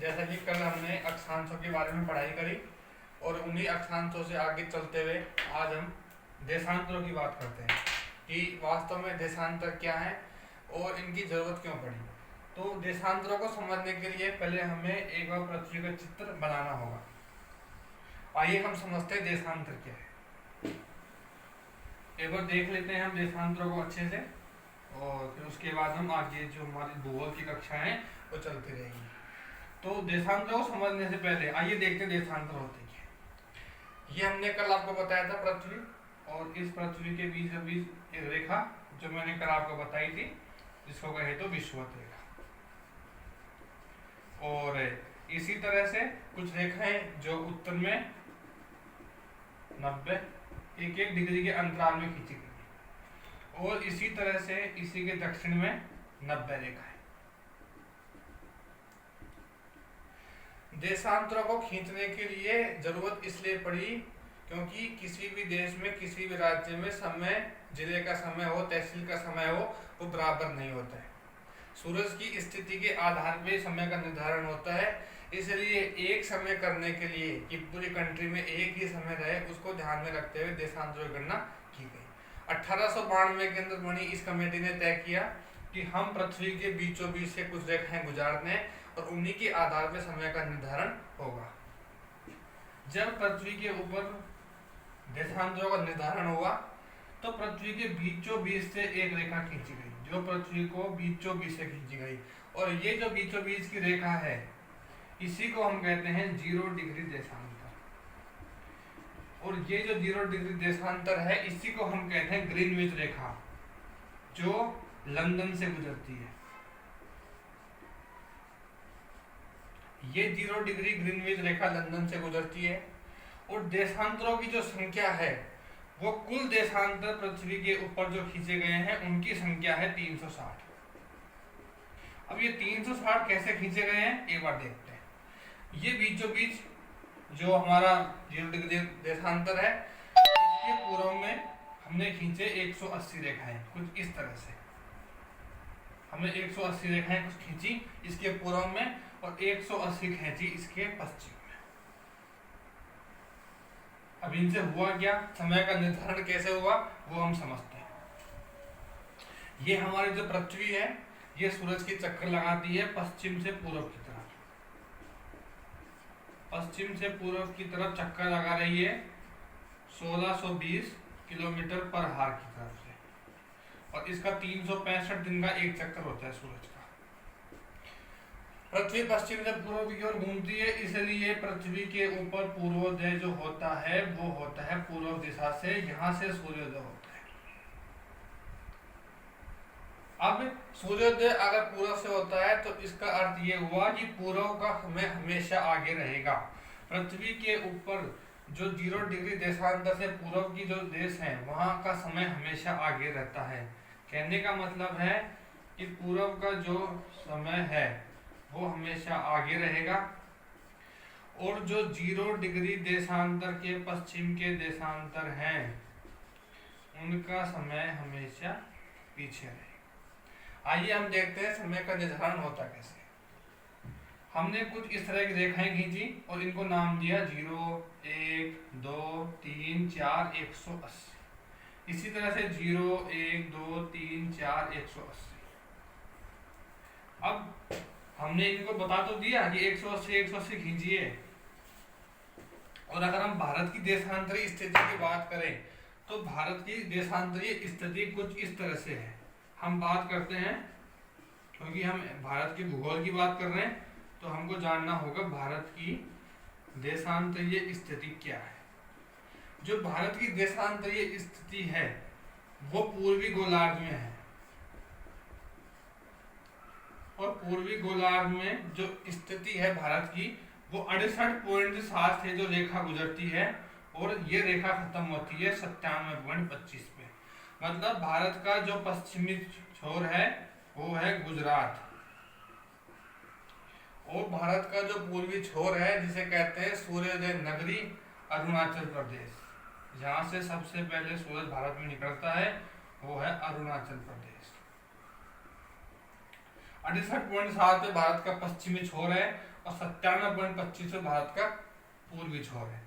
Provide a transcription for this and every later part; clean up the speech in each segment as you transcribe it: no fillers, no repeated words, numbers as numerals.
जैसा कि कल हमने अक्षांशों के बारे में पढ़ाई करी और उन्हीं अक्षांशों से आगे चलते हुए आज हम देशांतरों की बात करते हैं कि वास्तव में देशांतर क्या है और इनकी जरूरत क्यों पड़ी। तो देशांतरों को समझने के लिए पहले हमें एक बार पृथ्वी का चित्र बनाना होगा। आइए हम समझते हैं देशांतर क्या है। एक बार देख लेते हैं हम देशांतरों को अच्छे से और फिर उसके बाद हम आगे जो हमारी भूगोल की कक्षा है वो चलती रहेगी। तो देशांतरों को समझने से पहले आइए देखते हैं देशांतर होते क्या। ये हमने कल आपको बताया था पृथ्वी और इस पृथ्वी के बीच बीच एक रेखा जो मैंने कल आपको बताई थी जिसको कहे तो विषुवत रेखा। और इसी तरह से कुछ रेखाएं जो उत्तर में 90 एक डिग्री के अंतराल में खींची गई और इसी तरह से इसी के दक्षिण में 90 रेखाएं। देशांतरों को खींचने के लिए जरूरत इसलिए पड़ी क्योंकि किसी भी देश में किसी भी राज्य में समय, जिले का समय हो, तहसील का समय हो, वो बराबर नहीं होता है। सूरज की स्थिति के आधार पर समय का निर्धारण होता है। इसलिए एक समय करने के लिए कि पूरी कंट्री में एक ही समय रहे उसको ध्यान में रखते हुए देशांतरों की गणना की गई। 1892 के अंदर बनी इस कमेटी ने तय किया कि हम पृथ्वी के बीचों बीच से कुछ रेखाएं गुजार दें और उन्हीं के आधार पर समय का निर्धारण होगा। जब पृथ्वी के ऊपर देशांतरों का निर्धारण हुआ तो पृथ्वी के बीचों बीच से एक रेखा खींची गई जो पृथ्वी को बीचों बीच से खींची गई और ये जो बीचों बीच की रेखा है इसी को हम कहते हैं 0 डिग्री देशांतर। और ये जो 0 डिग्री देशांतर है इसी को हम कहते हैं ग्रीनविच रेखा जो लंदन से गुजरती है। ये 0 डिग्री ग्रीनविच रेखा लंदन से गुजरती है और देशांतरों की जो संख्या है वो कुल देशांतर पृथ्वी के ऊपर जो खींचे गए हैं उनकी संख्या है 360। अब ये 360 कैसे खींचे गए हैं एक बार देखते हैं। ये बीचों बीच जो हमारा 0 डिग्री देशांतर है इसके पूर्व में हमने खींचे 180 रेखाएं कुछ इस तरह से। हमने 180 रेखाएं कुछ खींची इसके पूर्व में और 180 खींची इसके पश्चिम में। अब इनसे हुआ क्या, समय का निर्धारण कैसे हुआ वो हम समझते हैं। ये हमारी जो पृथ्वी है ये सूरज की चक्कर लगाती है पश्चिम से पूर्व की तरफ। पश्चिम से पूर्व की तरफ चक्कर लगा रही है 1620 किलोमीटर पर हार की तरफ से और इसका 365 दिन का एक चक्कर होता है सूरज का। पृथ्वी पश्चिम से पूर्व की ओर घूमती है इसलिए पृथ्वी के ऊपर पूर्वोदय जो होता है वो होता है पूर्व दिशा से, यहाँ से सूर्योदय होता है। अब सूर्योदय अगर पूर्व से होता है तो इसका अर्थ ये हुआ कि पूर्व का समय हमेशा आगे रहेगा। पृथ्वी के ऊपर जो 0 डिग्री देशांतर से पूर्व की जो देश है वहां का समय हमेशा आगे रहता है। कहने का मतलब है कि पूर्व का जो समय है वो हमेशा आगे रहेगा और जो 0 डिग्री देशांतर के पश्चिम के देशांतर हैं उनका समय हमेशा पीछे रहेगा। आइए हम देखते हैं समय का निर्धारण होता कैसे। हमने कुछ इस तरह की रेखाएं खींची और इनको नाम दिया 0, 1, 2, 3, 4, 180। इसी तरह से 0, 1, 2, 3, 4, 180। अब हमने इनको बता तो दिया कि 180 खींचिए। और अगर हम भारत की देशांतरीय स्थिति की बात करें तो भारत की देशांतरीय स्थिति कुछ इस तरह से है। हम बात करते हैं क्योंकि हम भारत के भूगोल की बात कर रहे हैं तो हमको जानना होगा भारत की देशांतरीय स्थिति क्या है। जो भारत की देशांतरीय स्थिति है वो पूर्वी गोलार्ध में है और पूर्वी गोलार्ध में जो स्थिति है भारत की वो 68.7 से जो रेखा गुजरती है और ये रेखा खत्म होती है 97.25 पे। मतलब भारत का जो पश्चिमी छोर है वो है गुजरात और भारत का जो पूर्वी छोर है जिसे कहते हैं सूर्योदय नगरी अरुणाचल प्रदेश, जहाँ से सबसे पहले सूरज भारत में निकलता है वो है अरुणाचल प्रदेश। 68.7 पे भारत का पश्चिमी छोर है और 97.25 भारत का पूर्वी छोर है।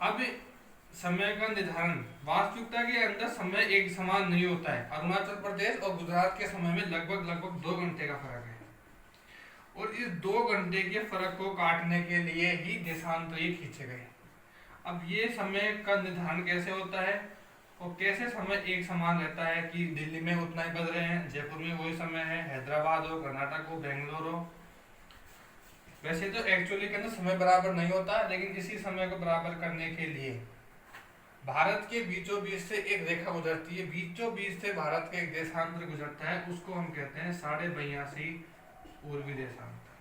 अब समय का निर्धारण, वास्तविकता के अंदर समय एक समान नहीं होता है। अरुणाचल प्रदेश और गुजरात के समय में लगभग 2 घंटे का फर्क है, और इस 2 घंटे के फर्क को काटने के लिए ही देशांतरी खींचे गए। अब ये समय का निर्धारण कैसे होता है और कैसे समय एक समान रहता है कि दिल्ली में उतना ही बज रहे हैं, जयपुर में वही समय है, हैदराबाद हो, कर्नाटक हो, बेंगलोर हो। वैसे तो एक्चुअली के अंदर समय बराबर नहीं होता, लेकिन इसी समय को बराबर करने के लिए भारत के बीचों बीच से एक रेखा गुजरती है। बीचों बीच से भारत का एक देशांतर गुजरता है, उसको हम कहते हैं 82.5 पूर्वी देशांतर।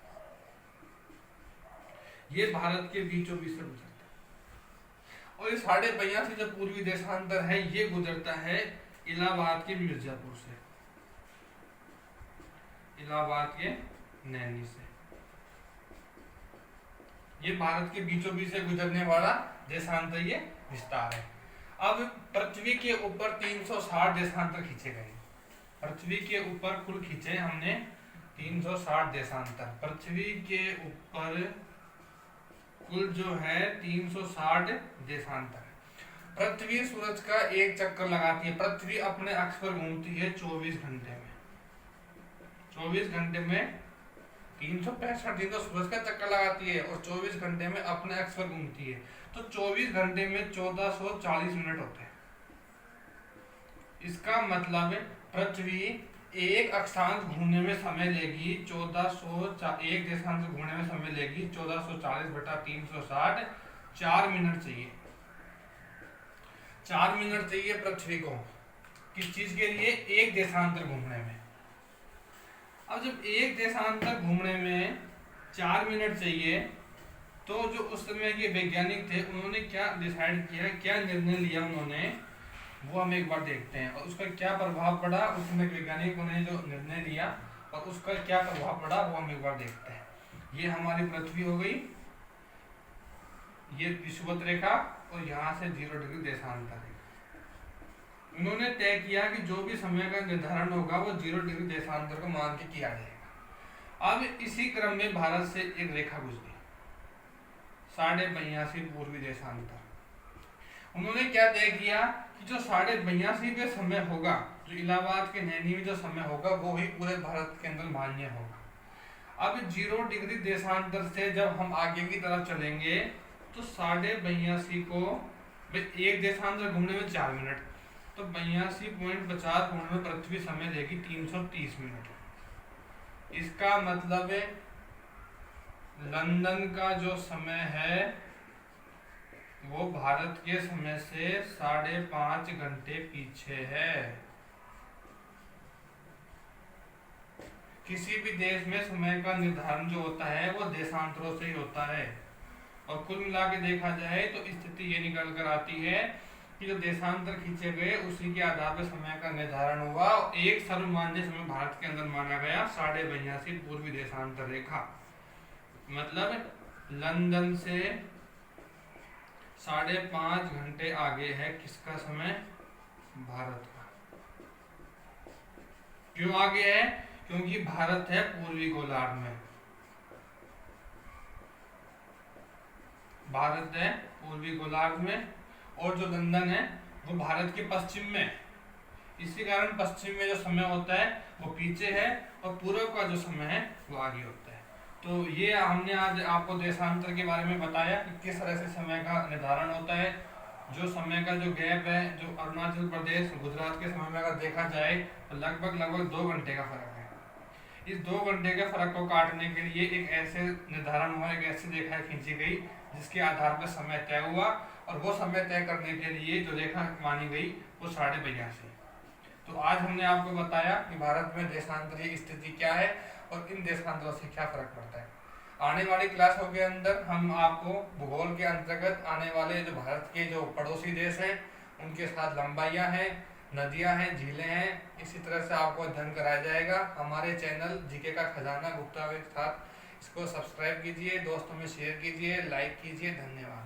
ये भारत के बीचों बीच से गुजरता है, और ये 82.5 जो पूर्वी देशांतर है ये गुजरता है इलाहाबाद के मिर्जापुर से, इलाहाबाद के नैनी से। ये भारत के बीचों बीच से गुजरने वाला देशांतर ये विस्तार है। अब पृथ्वी के ऊपर 360 देशांतर खींचे गए। पृथ्वी के ऊपर कुल खींचे हमने 360 देशांतर। पृथ्वी के ऊपर कुल जो है 360 देशांतर। पृथ्वी सूरज का एक चक्कर लगाती है। पृथ्वी अपने अक्ष पर घूमती है 24 घंटे में। 24 घंटे में 365 दिन तो सूरज का चक्कर लगाती है और 24 घंटे में अपने अक्ष पर घूमती है। तो 24 घंटे में 1440 मिनट होते हैं। इसका मतलब पृथ्वी एक अक्षांश घूमने में समय लेगी 1 देशांश घूमने में समय लेगी 1440/360। 4 मिनट चाहिए। 4 मिनट चाहिए पृथ्वी को किस चीज के लिए? एक देशांतर घूमने में। अब जब एक देशांतर घूमने में 4 मिनट चाहिए, तो जो उस समय के वैज्ञानिक थे उन्होंने क्या डिसाइड किया, क्या निर्णय लिया उन्होंने, वो हम एक बार देखते हैं। और उसका क्या प्रभाव पड़ा, उस समय वैज्ञानिकों ने जो निर्णय लिया और उसका क्या प्रभाव पड़ा वो हम एक बार देखते हैं। ये हमारी पृथ्वी हो गई, ये विषुवत रेखा, और यहाँ से 0 डिग्री देशांतर है। उन्होंने तय किया कि जो भी समय का निर्धारण होगा वो 0 डिग्री देशांतर को मान के किया जाएगा। अब इसी क्रम में भारत से एक रेखा गुजरी 82.5 पूर्वी देशांतर। उन्होंने क्या तय किया कि जो 82.5 पे समय होगा, जो इलाहाबाद के नैनी में जो समय होगा वो ही पूरे भारत के अंदर मान्य होगा। अब 0 डिग्री देशांतर से जब हम आगे की तरफ चलेंगे तो 82.5 को एक देशांतर घूमने में 4 मिनट, तो 82.50 घूमने में पृथ्वी समय लेगी 330 मिनट। इसका मतलब है लंदन का जो समय है वो भारत के समय से 5.5 घंटे पीछे है। किसी भी देश में समय का निर्धारण जो होता है वो देशांतरों से ही होता है, और कुल मिला के देखा जाए तो स्थिति ये निकल कर आती है कि जो देशांतर खींचे गए उसी के आधार पर समय का निर्धारण हुआ। एक सर्वमान्य समय भारत के अंदर माना गया 82.5 पूर्वी देशांतर रेखा। मतलब लंदन से 5.5 घंटे आगे है किसका समय? भारत का। क्यों आगे है? क्योंकि भारत है पूर्वी गोलार्ध में। भारत है पूर्वी गोलार्ध में, और जो लंदन है वो भारत के पश्चिम में। इसी कारण पश्चिम में जो समय होता है वो पीछे है, और पूर्व का जो समय है वो आगे होता है। तो ये हमने आज आपको देशांतर के बारे में बताया कि किस तरह से समय का निर्धारण होता है। जो समय का जो गैप है, जो अरुणाचल प्रदेश गुजरात के समय में अगर देखा जाए तो लगभग 2 घंटे का फर्क है। इस 2 घंटे के फर्क को काटने के लिए एक ऐसे निर्धारण हुआ, एक ऐसी रेखा खींची गई जिसके आधार पर समय तय हुआ, और वो समय तय करने के लिए जो रेखा मानी गई वो 82.5। तो आज हमने आपको बताया कि भारत में देशांतरीय स्थिति क्या है और इन देशांतरों से क्या फर्क पड़ता है। आने वाली क्लासों के अंदर हम आपको भूगोल के अंतर्गत आने वाले जो भारत के जो पड़ोसी देश हैं उनके साथ लंबाइयाँ हैं, नदियाँ हैं, झीलें हैं, इसी तरह से आपको अध्ययन कराया जाएगा। हमारे चैनल जीके का खजाना गुप्ता के साथ इसको सब्सक्राइब कीजिए, दोस्तों में शेयर कीजिए, लाइक कीजिए। धन्यवाद।